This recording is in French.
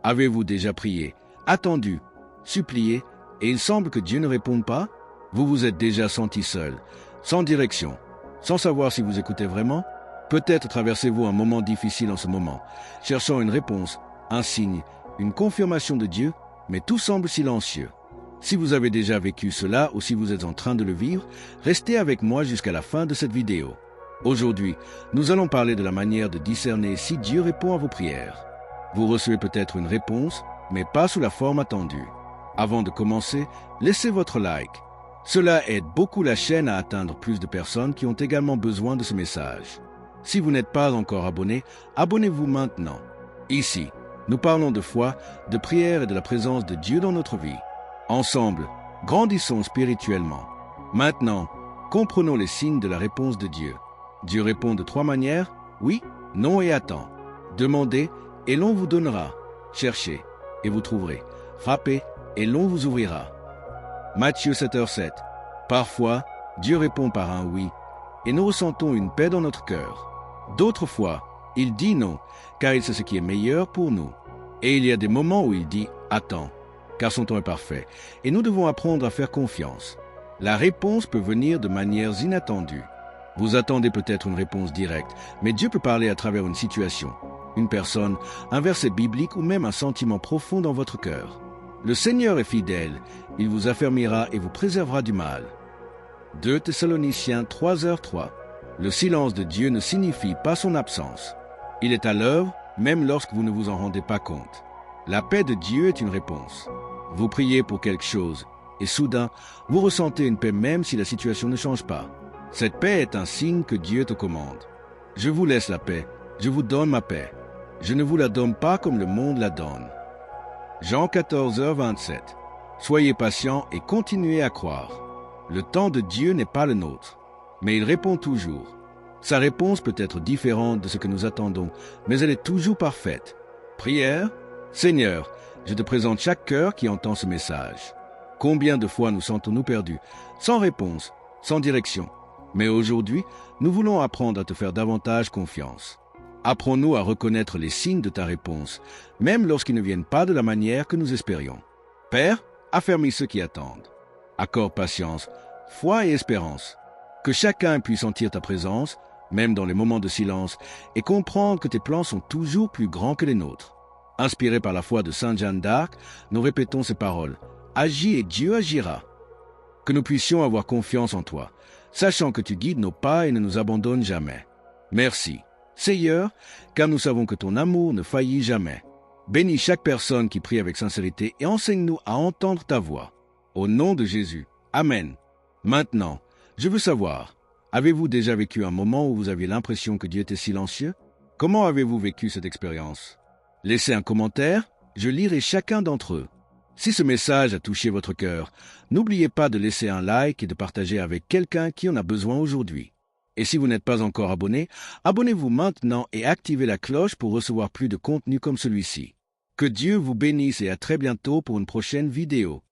Avez-vous déjà prié, attendu, supplié, et il semble que Dieu ne réponde pas? Vous vous êtes déjà senti seul, sans direction, sans savoir si vous écoutez vraiment? Peut-être traversez-vous un moment difficile en ce moment, cherchant une réponse, un signe, une confirmation de Dieu, mais tout semble silencieux. Si vous avez déjà vécu cela ou si vous êtes en train de le vivre, restez avec moi jusqu'à la fin de cette vidéo. Aujourd'hui, nous allons parler de la manière de discerner si Dieu répond à vos prières. Vous recevez peut-être une réponse, mais pas sous la forme attendue. Avant de commencer, laissez votre like. Cela aide beaucoup la chaîne à atteindre plus de personnes qui ont également besoin de ce message. Si vous n'êtes pas encore abonné, abonnez-vous maintenant. Ici, nous parlons de foi, de prière et de la présence de Dieu dans notre vie. Ensemble, grandissons spirituellement. Maintenant, comprenons les signes de la réponse de Dieu. Dieu répond de 3 manières, oui, non et attends. Demandez et l'on vous donnera. Cherchez et vous trouverez. Frappez et l'on vous ouvrira. Matthieu 7h7. Parfois, Dieu répond par un oui et nous ressentons une paix dans notre cœur. D'autres fois, il dit non, car il sait ce qui est meilleur pour nous. Et il y a des moments où il dit « attends », car son temps est parfait, et nous devons apprendre à faire confiance. La réponse peut venir de manières inattendues. Vous attendez peut-être une réponse directe, mais Dieu peut parler à travers une situation, une personne, un verset biblique ou même un sentiment profond dans votre cœur. Le Seigneur est fidèle, il vous affermira et vous préservera du mal. 2 Thessaloniciens 3h3. Le silence de Dieu ne signifie pas son absence. Il est à l'œuvre, même lorsque vous ne vous en rendez pas compte. La paix de Dieu est une réponse. Vous priez pour quelque chose, et soudain, vous ressentez une paix même si la situation ne change pas. Cette paix est un signe que Dieu te commande. Je vous laisse la paix, je vous donne ma paix. Je ne vous la donne pas comme le monde la donne. Jean 14h27. Soyez patients et continuez à croire. Le temps de Dieu n'est pas le nôtre, mais il répond toujours. Sa réponse peut être différente de ce que nous attendons, mais elle est toujours parfaite. Prière. Seigneur, je te présente chaque cœur qui entend ce message. Combien de fois nous sentons-nous perdus, sans réponse, sans direction? Mais aujourd'hui, nous voulons apprendre à te faire davantage confiance. Apprends-nous à reconnaître les signes de ta réponse, même lorsqu'ils ne viennent pas de la manière que nous espérions. Père, affermis ceux qui attendent. Accorde patience, foi et espérance. Que chacun puisse sentir ta présence, même dans les moments de silence, et comprendre que tes plans sont toujours plus grands que les nôtres. Inspirés par la foi de Sainte Jeanne d'Arc, nous répétons ces paroles. Agis et Dieu agira. Que nous puissions avoir confiance en toi, sachant que tu guides nos pas et ne nous abandonnes jamais. Merci, Seigneur, car nous savons que ton amour ne faillit jamais. Bénis chaque personne qui prie avec sincérité et enseigne-nous à entendre ta voix. Au nom de Jésus. Amen. Maintenant, je veux savoir, avez-vous déjà vécu un moment où vous aviez l'impression que Dieu était silencieux? Comment avez-vous vécu cette expérience? Laissez un commentaire, je lirai chacun d'entre eux. Si ce message a touché votre cœur, n'oubliez pas de laisser un like et de partager avec quelqu'un qui en a besoin aujourd'hui. Et si vous n'êtes pas encore abonné, abonnez-vous maintenant et activez la cloche pour recevoir plus de contenu comme celui-ci. Que Dieu vous bénisse et à très bientôt pour une prochaine vidéo.